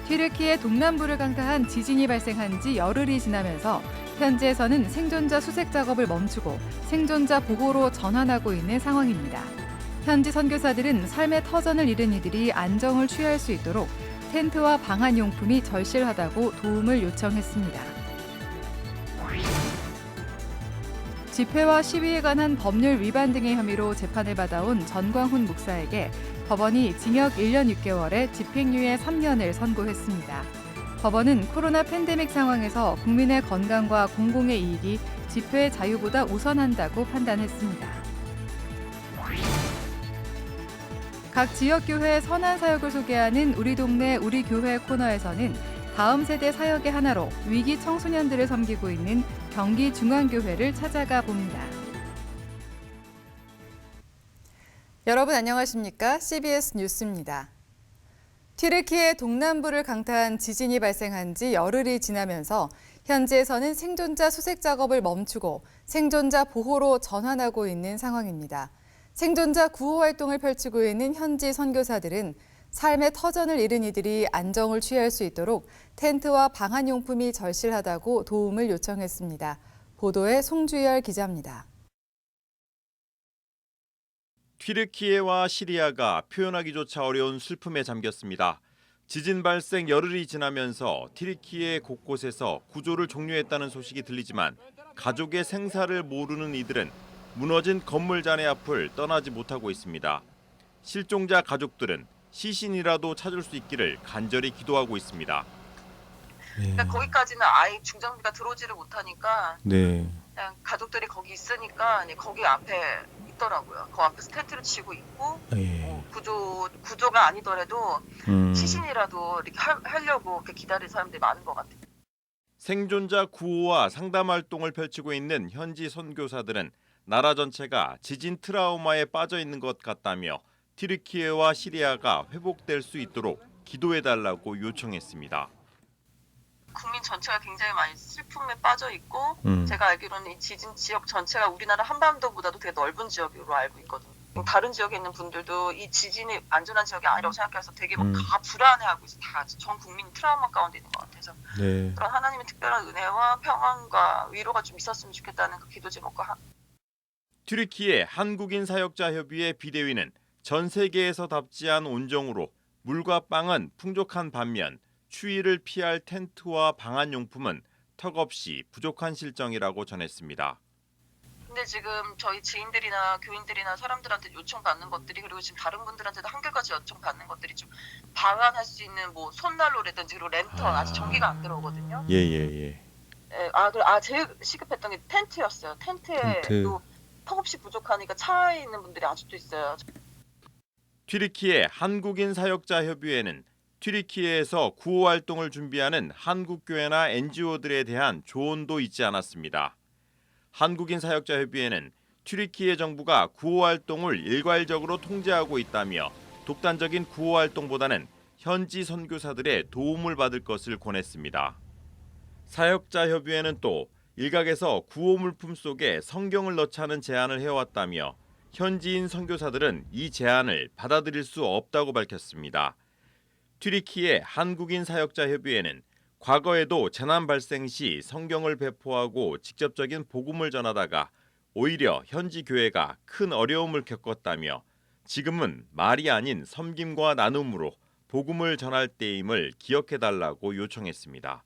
튀르키예 동남부를 강타한 지진이 발생한 지 열흘이 지나면서 현지에서는 생존자 수색 작업을 멈추고 생존자 보호로 전환하고 있는 상황입니다. 현지 선교사들은 삶의 터전을 잃은 이들이 안정을 취할 수 있도록 텐트와 방한용품이 절실하다고 도움을 요청했습니다. 집회와 시위에 관한 법률 위반 등의 혐의로 재판을 받아온 전광훈 목사에게 법원이 징역 1년 6개월에 집행유예 3년을 선고했습니다. 법원은 코로나 팬데믹 상황에서 국민의 건강과 공공의 이익이 집회 자유보다 우선한다고 판단했습니다. 각 지역교회의 선한 사역을 소개하는 우리 동네 우리 교회 코너에서는 다음 세대 사역의 하나로 위기 청소년들을 섬기고 있는 경기중앙교회를 찾아가 봅니다. 여러분 안녕하십니까? CBS 뉴스입니다. 튀르키예 동남부를 강타한 지진이 발생한 지 열흘이 지나면서 현지에서는 생존자 수색 작업을 멈추고 생존자 보호로 전환하고 있는 상황입니다. 생존자 구호 활동을 펼치고 있는 현지 선교사들은 삶의 터전을 잃은 이들이 안정을 취할 수 있도록 텐트와 방한용품이 절실하다고 도움을 요청했습니다. 보도에 송주열 기자입니다. 튀르키예와 시리아가 표현하기조차 어려운 슬픔에 잠겼습니다. 지진 발생 열흘이 지나면서 튀르키예 곳곳에서 구조를 종료했다는 소식이 들리지만 가족의 생사를 모르는 이들은 무너진 건물 잔해 앞을 떠나지 못하고 있습니다. 실종자 가족들은 시신이라도 찾을 수 있기를 간절히 기도하고 있습니다. 그러니까 거기까지는 아예 중장비가 들어오지를 못하니까 네. 그냥 가족들이 거기 있으니까 거기 앞에 있더라고요. 그 앞에서 텐트를 치고 있고 예. 구조가 아니더라도 시신이라도 이렇게 하려고 이렇게 기다릴 사람들이 많은 것 같아요. 생존자 구호와 상담 활동을 펼치고 있는 현지 선교사들은 나라 전체가 지진 트라우마에 빠져 있는 것 같다며 튀르키예와 시리아가 회복될 수 있도록 기도해달라고 요청했습니다. 국민 전체가 굉장히 많이 슬픔에 빠져 있고 제가 알기로는 이 지진 지역 전체가 우리나라 한반도보다도 되게 넓은 지역으로 알고 있거든요. 다른 지역에 있는 분들도 이 지진이 안전한 지역이 아니라고 생각해서 되게 다 불안해하고 있어요. 다 전 국민이 트라우마 가운데 있는 것 같아서 네. 그런 하나님의 특별한 은혜와 평안과 위로가 좀 있었으면 좋겠다는 그 기도 제목과 튀르키예 한국인 사역자 협의회 비대위는 전 세계에서답지 않은 온정으로 물과 빵은 풍족한 반면 추위를 피할 텐트와 방한용품은 턱없이 부족한 실정이라고 전했습니다. 근데 지금 저희 지인들이나 교인들이나 사람들한테 요청받는 것들이 그리고 지금 다른 분들한테도 한결같이 요청받는 것들이 좀 방한할 수 있는 뭐 손난로라든지 그리고 랜턴 아직 전기가 안 들어오거든요. 예. 제일 시급했던 게 텐트였어요. 텐트에도 텐트. 턱없이 부족하니까 차에 있는 분들이 아직도 있어요. 튀르키예 한국인 사역자 협의회는 튀르키예에서 구호 활동을 준비하는 한국교회나 NGO들에 대한 조언도 잊지 않았습니다. 한국인 사역자 협의회는 튀르키예 정부가 구호 활동을 일괄적으로 통제하고 있다며 독단적인 구호 활동보다는 현지 선교사들의 도움을 받을 것을 권했습니다. 사역자 협의회는 또 일각에서 구호 물품 속에 성경을 넣자는 제안을 해왔다며 현지인 선교사들은 이 제안을 받아들일 수 없다고 밝혔습니다. 튀르키예 한국인 사역자 협의회는 과거에도 재난 발생 시 성경을 배포하고 직접적인 복음을 전하다가 오히려 현지 교회가 큰 어려움을 겪었다며 지금은 말이 아닌 섬김과 나눔으로 복음을 전할 때임을 기억해달라고 요청했습니다.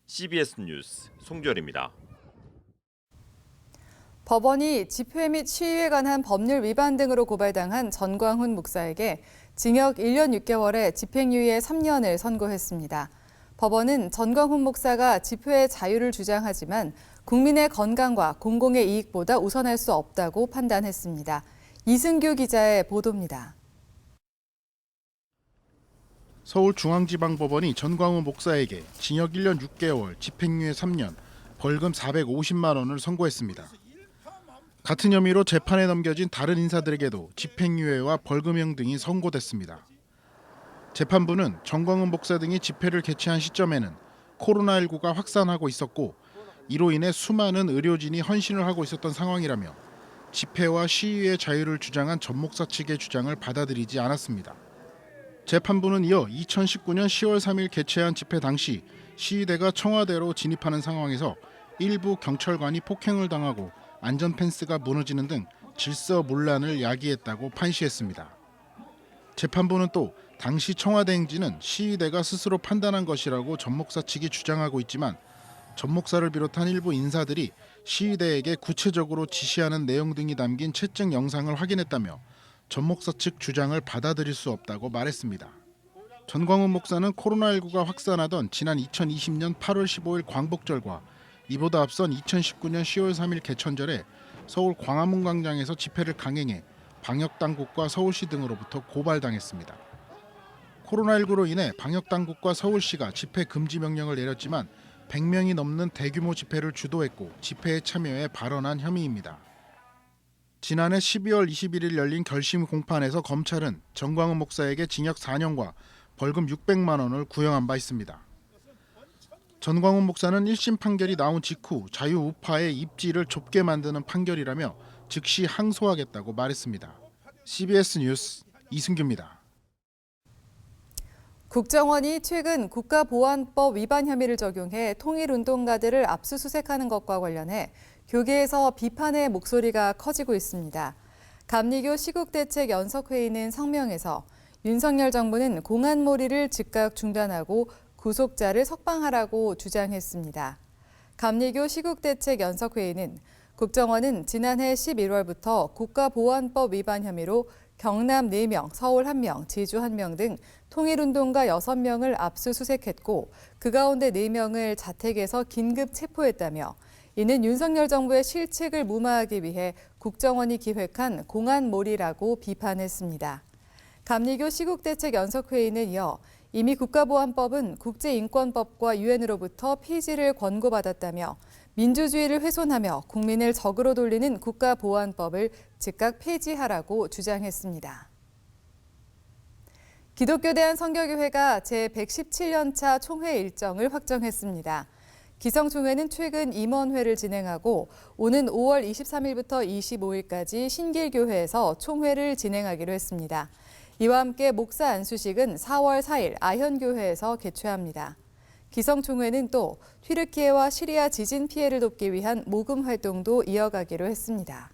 CBS 뉴스 송주열입니다. 법원이 집회 및 시위에 관한 법률 위반 등으로 고발당한 전광훈 목사에게 징역 1년 6개월에 집행유예 3년을 선고했습니다. 법원은 전광훈 목사가 집회의 자유를 주장하지만 국민의 건강과 공공의 이익보다 우선할 수 없다고 판단했습니다. 이승규 기자의 보도입니다. 서울중앙지방법원이 전광훈 목사에게 징역 1년 6개월, 집행유예 3년, 벌금 450만 원을 선고했습니다. 같은 혐의로 재판에 넘겨진 다른 인사들에게도 집행유예와 벌금형 등이 선고됐습니다. 재판부는 전광훈 목사 등이 집회를 개최한 시점에는 코로나19가 확산하고 있었고 이로 인해 수많은 의료진이 헌신을 하고 있었던 상황이라며 집회와 시위의 자유를 주장한 전 목사 측의 주장을 받아들이지 않았습니다. 재판부는 이어 2019년 10월 3일 개최한 집회 당시 시위대가 청와대로 진입하는 상황에서 일부 경찰관이 폭행을 당하고 안전 펜스가 무너지는 등 질서문란을 야기했다고 판시했습니다. 재판부는 또 당시 청와대 행진은 시위대가 스스로 판단한 것이라고 전 목사 측이 주장하고 있지만 전 목사를 비롯한 일부 인사들이 시위대에게 구체적으로 지시하는 내용 등이 담긴 채증 영상을 확인했다며 전 목사 측 주장을 받아들일 수 없다고 말했습니다. 전광훈 목사는 코로나19가 확산하던 지난 2020년 8월 15일 광복절과 이보다 앞선 2019년 10월 3일 개천절에 서울 광화문 광장에서 집회를 강행해 방역당국과 서울시 등으로부터 고발당했습니다. 코로나19로 인해 방역당국과 서울시가 집회 금지 명령을 내렸지만 100명이 넘는 대규모 집회를 주도했고 집회에 참여해 발언한 혐의입니다. 지난해 12월 21일 열린 결심 공판에서 검찰은 전광훈 목사에게 징역 4년과 벌금 600만 원을 구형한 바 있습니다. 전광훈 목사는 1심 판결이 나온 직후 자유우파의 입지를 좁게 만드는 판결이라며 즉시 항소하겠다고 말했습니다. CBS 뉴스 이승규입니다. 국정원이 최근 국가보안법 위반 혐의를 적용해 통일운동가들을 압수수색하는 것과 관련해 교계에서 비판의 목소리가 커지고 있습니다. 감리교 시국대책연석회의는 성명에서 윤석열 정부는 공안몰이를 즉각 중단하고 구속자를 석방하라고 주장했습니다. 감리교 시국대책연석회의는 국정원은 지난해 11월부터 국가보안법 위반 혐의로 경남 4명, 서울 1명, 제주 1명 등 통일운동가 6명을 압수수색했고 그 가운데 4명을 자택에서 긴급 체포했다며 이는 윤석열 정부의 실책을 무마하기 위해 국정원이 기획한 공안몰이라고 비판했습니다. 감리교 시국대책연석회의는 이어 이미 국가보안법은 국제인권법과 유엔으로부터 폐지를 권고받았다며 민주주의를 훼손하며 국민을 적으로 돌리는 국가보안법을 즉각 폐지하라고 주장했습니다. 기독교 대한선교교회가 제117년차 총회 일정을 확정했습니다. 기성총회는 최근 임원회를 진행하고 오는 5월 23일부터 25일까지 신길교회에서 총회를 진행하기로 했습니다. 이와 함께 목사 안수식은 4월 4일 아현교회에서 개최합니다. 기성총회는 또 튀르키예와 시리아 지진 피해를 돕기 위한 모금 활동도 이어가기로 했습니다.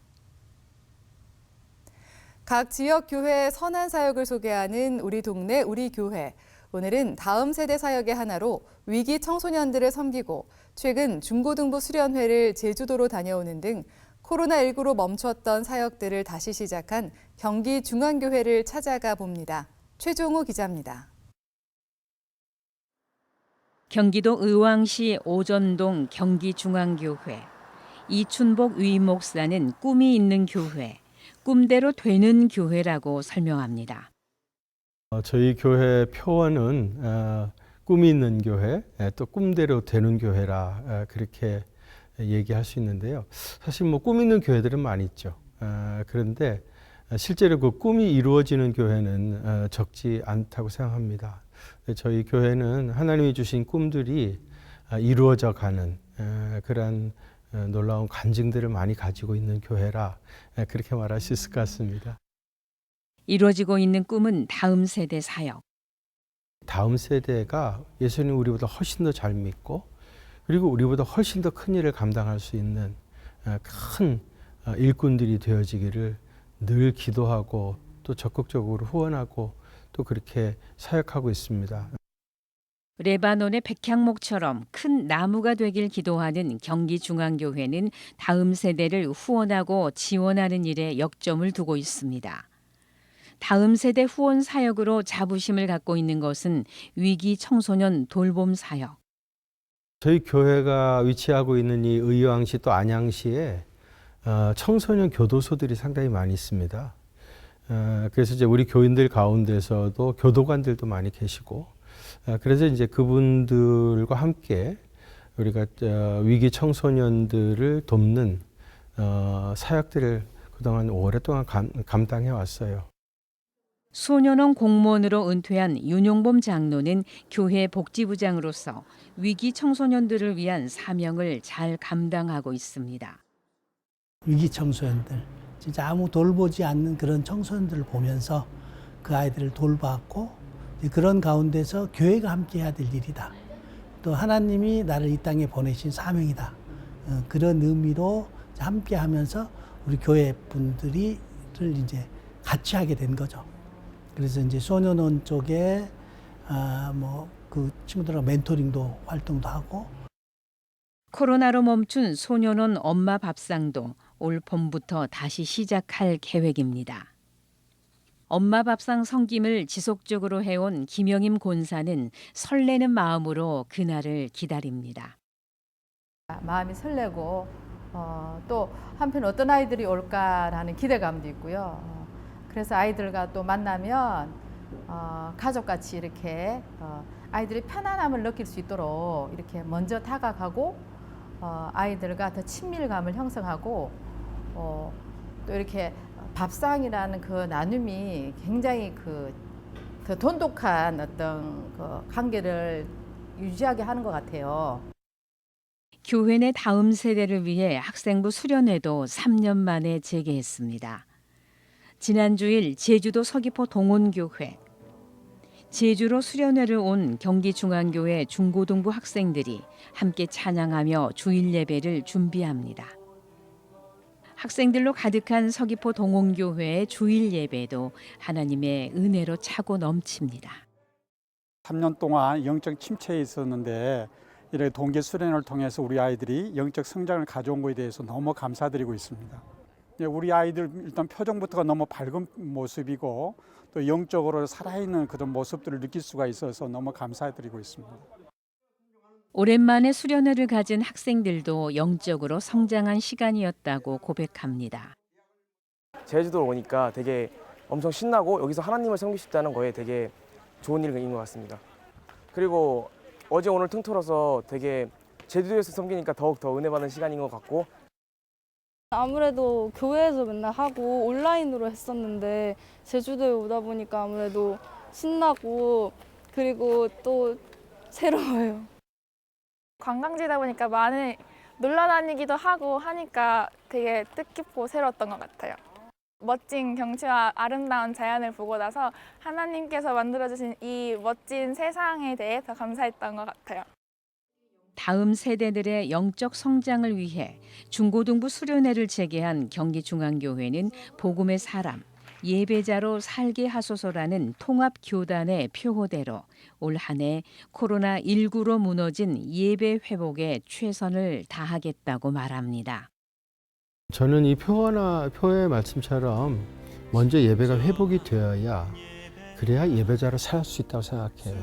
각 지역 교회의 선한 사역을 소개하는 우리 동네 우리 교회. 오늘은 다음 세대 사역의 하나로 위기 청소년들을 섬기고 최근 중고등부 수련회를 제주도로 다녀오는 등 코로나19로 멈췄던 사역들을 다시 시작한 경기 중앙교회를 찾아가 봅니다. 최종우 기자입니다. 경기도 의왕시 오전동 경기중앙교회. 이춘복 위목사는 꿈이 있는 교회, 꿈대로 되는 교회라고 설명합니다. 저희 교회 표어는 꿈이 있는 교회, 또 꿈대로 되는 교회라 그렇게 얘기할 수 있는데요. 사실 뭐 꿈 있는 교회들은 많이 있죠. 그런데 실제로 그 꿈이 이루어지는 교회는 적지 않다고 생각합니다. 저희 교회는 하나님이 주신 꿈들이 이루어져 가는 그런 놀라운 간증들을 많이 가지고 있는 교회라 그렇게 말할 수 있을 것 같습니다. 이루어지고 있는 꿈은 다음 세대 사역. 다음 세대가 예수님 우리보다 훨씬 더 잘 믿고 그리고 우리보다 훨씬 더 큰 일을 감당할 수 있는 큰 일꾼들이 되어지기를 늘 기도하고 또 적극적으로 후원하고 또 그렇게 사역하고 있습니다. 레바논의 백향목처럼 큰 나무가 되길 기도하는 경기중앙교회는 다음 세대를 후원하고 지원하는 일에 역점을 두고 있습니다. 다음 세대 후원 사역으로 자부심을 갖고 있는 것은 위기 청소년 돌봄 사역. 저희 교회가 위치하고 있는 이 의왕시 또 안양시에 청소년 교도소들이 상당히 많이 있습니다. 그래서 이제 우리 교인들 가운데서도 교도관들도 많이 계시고, 그래서 이제 그분들과 함께 우리가 위기 청소년들을 돕는 사역들을 그동안 오랫동안 감당해 왔어요. 소년원 공무원으로 은퇴한 윤용범 장로는 교회 복지부장으로서 위기 청소년들을 위한 사명을 잘 감당하고 있습니다. 위기 청소년들, 진짜 아무 돌보지 않는 그런 청소년들을 보면서 그 아이들을 돌봤고 그런 가운데서 교회가 함께 해야 될 일이다. 또 하나님이 나를 이 땅에 보내신 사명이다. 그런 의미로 함께 하면서 우리 교회 분들이 이제 같이 하게 된 거죠. 그래서 이제 소년원 쪽에 그 친구들하고 멘토링도 활동도 하고. 코로나로 멈춘 소년원 엄마 밥상도 올 봄부터 다시 시작할 계획입니다. 엄마 밥상 섬김을 지속적으로 해온 김영임 권사는 설레는 마음으로 그날을 기다립니다. 마음이 설레고 또 한편 어떤 아이들이 올까라는 기대감도 있고요. 그래서 아이들과 또 만나면 가족같이 이렇게 아이들이 편안함을 느낄 수 있도록 이렇게 먼저 다가가고 아이들과 더 친밀감을 형성하고 또 이렇게 밥상이라는 그 나눔이 굉장히 더 돈독한 어떤 그 관계를 유지하게 하는 것 같아요. 교회 내 다음 세대를 위해 학생부 수련회도 3년 만에 재개했습니다. 지난 주일 제주도 서귀포 동원교회, 제주로 수련회를 온 경기중앙교회 중고등부 학생들이 함께 찬양하며 주일 예배를 준비합니다. 학생들로 가득한 서귀포 동원교회의 주일 예배도 하나님의 은혜로 차고 넘칩니다. 3년 동안 영적 침체에 있었는데 이렇게 동계 수련을 통해서 우리 아이들이 영적 성장을 가져온 것에 대해서 너무 감사드리고 있습니다. 우리 아이들 일단 표정부터가 너무 밝은 모습이고 또 영적으로 살아있는 그런 모습들을 느낄 수가 있어서 너무 감사드리고 있습니다. 오랜만에 수련회를 가진 학생들도 영적으로 성장한 시간이었다고 고백합니다. 제주도로 오니까 되게 엄청 신나고 여기서 하나님을 섬길 수 있다는 거에 되게 좋은 일인 것 같습니다. 그리고 어제 오늘 통틀어서 되게 제주도에서 섬기니까 더욱더 은혜 받는 시간인 것 같고, 아무래도 교회에서 맨날 하고 온라인으로 했었는데 제주도에 오다 보니까 아무래도 신나고 그리고 또 새로워요. 관광지다 보니까 많이 놀러 다니기도 하고 하니까 되게 뜻깊고 새로웠던 것 같아요. 멋진 경치와 아름다운 자연을 보고 나서 하나님께서 만들어주신 이 멋진 세상에 대해 더 감사했던 것 같아요. 다음 세대들의 영적 성장을 위해 중고등부 수련회를 재개한 경기중앙교회는 복음의 사람, 예배자로 살게 하소서라는 통합교단의 표호대로 올 한 해 코로나19로 무너진 예배 회복에 최선을 다하겠다고 말합니다. 저는 이 표의 말씀처럼 먼저 예배가 회복이 되어야 그래야 예배자로 살 수 있다고 생각해요.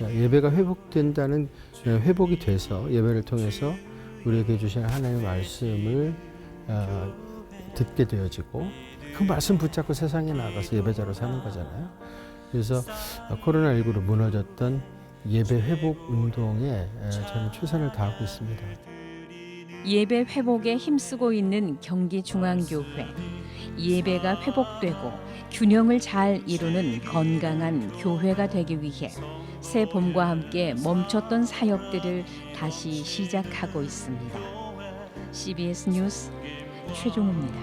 예배가 회복된다는 회복이 돼서 예배를 통해서 우리에게 주신 하나님의 말씀을 듣게 되어지고 그 말씀 붙잡고 세상에 나가서 예배자로 사는 거잖아요. 그래서 코로나19로 무너졌던 예배 회복 운동에 저는 최선을 다하고 있습니다. 예배 회복에 힘쓰고 있는 경기중앙교회. 예배가 회복되고 균형을 잘 이루는 건강한 교회가 되기 위해 새 봄과 함께 멈췄던 사역들을 다시 시작하고 있습니다. CBS 뉴스 최종우입니다.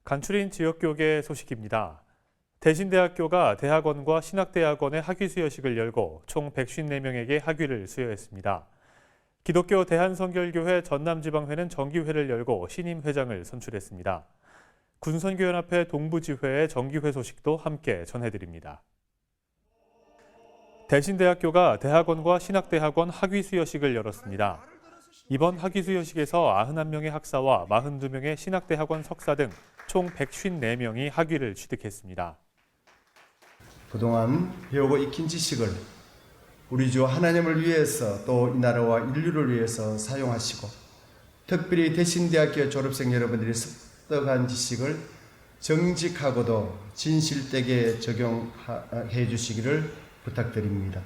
간추린 지역교계 소식입니다. 대신대학교가 대학원과 신학대학원의 학위 수여식을 열고 총 154명에게 학위를 수여했습니다. 기독교 대한성결교회 전남지방회는 정기회를 열고 신임 회장을 선출했습니다. 군선교연합회 동부지회의 정기회 소식도 함께 전해드립니다. 대신대학교가 대학원과 신학대학원 학위 수여식을 열었습니다. 이번 학위 수여식에서 91명의 학사와 42명의 신학대학원 석사 등 총 154명이 학위를 취득했습니다. 그동안 배우고 익힌 지식을 우리 주 하나님을 위해서 또 이 나라와 인류를 위해서 사용하시고 특별히 대신대학교 졸업생 여러분들이 습득한 지식을 정직하고도 진실되게 적용해 주시기를 부탁드립니다.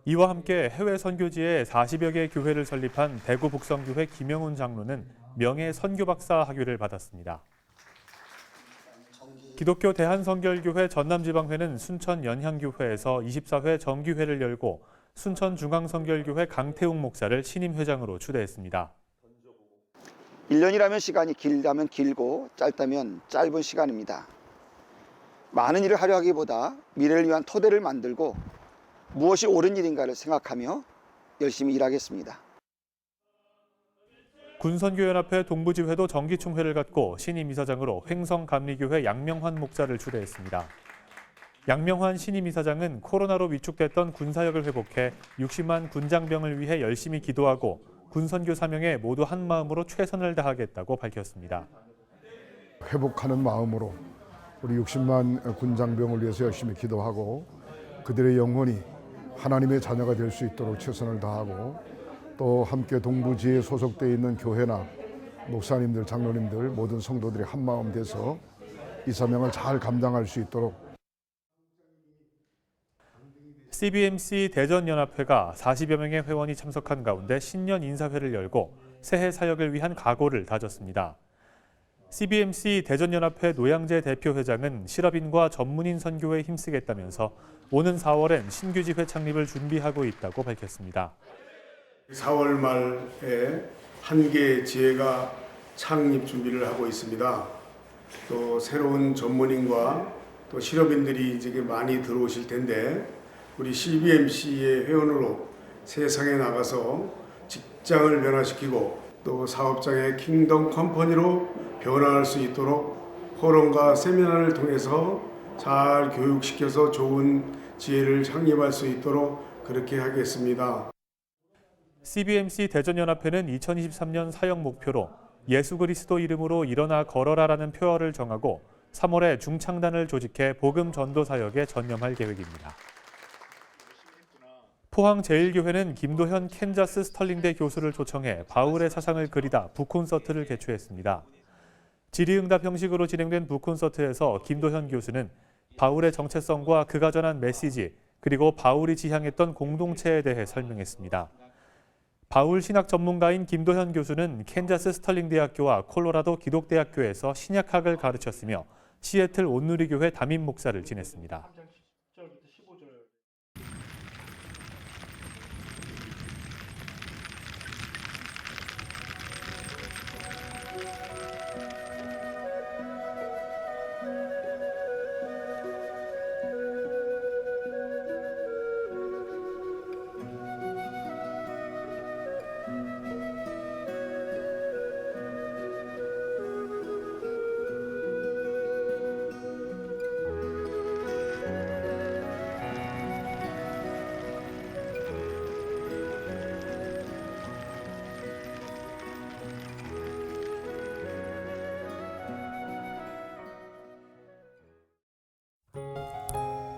이와 함께 해외 선교지에 40여 개 교회를 설립한 대구 북성교회 김영훈 장로는 명예 선교박사 학위를 받았습니다. 기독교 대한성결교회 전남지방회는 순천 연향교회에서 24회 정기회를 열고 순천중앙선결교회 강태웅 목사를 신임 회장으로 추대했습니다. 1년이라면 시간이 길다면 길고 짧다면 짧은 시간입니다. 많은 일을 하려 하기보다 미래를 위한 토대를 만들고 무엇이 옳은 일인가를 생각하며 열심히 일하겠습니다. 군선교연합회 동부지회도 정기총회를 갖고 신임 이사장으로 횡성감리교회 양명환 목사를 추대했습니다. 양명환 신임 이사장은 코로나로 위축됐던 군사역을 회복해 60만 군장병을 위해 열심히 기도하고 군선교 사명에 모두 한 마음으로 최선을 다하겠다고 밝혔습니다. 회복하는 마음으로 우리 60만 군장병을 위해서 열심히 기도하고 그들의 영혼이 하나님의 자녀가 될 수 있도록 최선을 다하고 또 함께 동부지에 소속되어 있는 교회나 목사님들, 장로님들 모든 성도들이 한 마음 돼서 이 사명을 잘 감당할 수 있도록. CBMC 대전연합회가 40여 명의 회원이 참석한 가운데 신년 인사회를 열고 새해 사역을 위한 각오를 다졌습니다. CBMC 대전연합회 노양재 대표회장은 실업인과 전문인 선교에 힘쓰겠다면서 오는 4월엔 신규 지회 창립을 준비하고 있다고 밝혔습니다. 4월 말에 한 개의 지회가 창립 준비를 하고 있습니다. 또 새로운 전문인과 또 실업인들이 이제 많이 들어오실 텐데 우리 CBMC의 회원으로 세상에 나가서 직장을 변화시키고 또 사업장의 킹덤 컴퍼니로 변화할 수 있도록 포럼과 세미나를 통해서 잘 교육시켜서 좋은 지혜를 창립할 수 있도록 그렇게 하겠습니다. CBMC 대전연합회는 2023년 사역 목표로 예수 그리스도 이름으로 일어나 걸어라라는 표어를 정하고 3월에 중창단을 조직해 복음 전도 사역에 전념할 계획입니다. 포항제일교회는 김도현 캔자스 스털링대 교수를 초청해 바울의 사상을 그리다 북콘서트를 개최했습니다. 질의응답 형식으로 진행된 북콘서트에서 김도현 교수는 바울의 정체성과 그가 전한 메시지 그리고 바울이 지향했던 공동체에 대해 설명했습니다. 바울 신학 전문가인 김도현 교수는 캔자스 스털링 대학교와 콜로라도 기독대학교에서 신약학을 가르쳤으며 시애틀 온누리교회 담임 목사를 지냈습니다.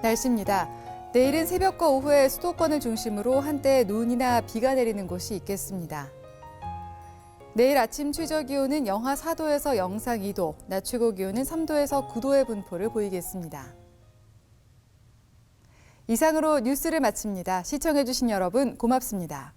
날씨입니다. 내일은 새벽과 오후에 수도권을 중심으로 한때 눈이나 비가 내리는 곳이 있겠습니다. 내일 아침 최저 기온은 영하 4도에서 영상 2도, 낮 최고 기온은 3도에서 9도의 분포를 보이겠습니다. 이상으로 뉴스를 마칩니다. 시청해주신 여러분 고맙습니다.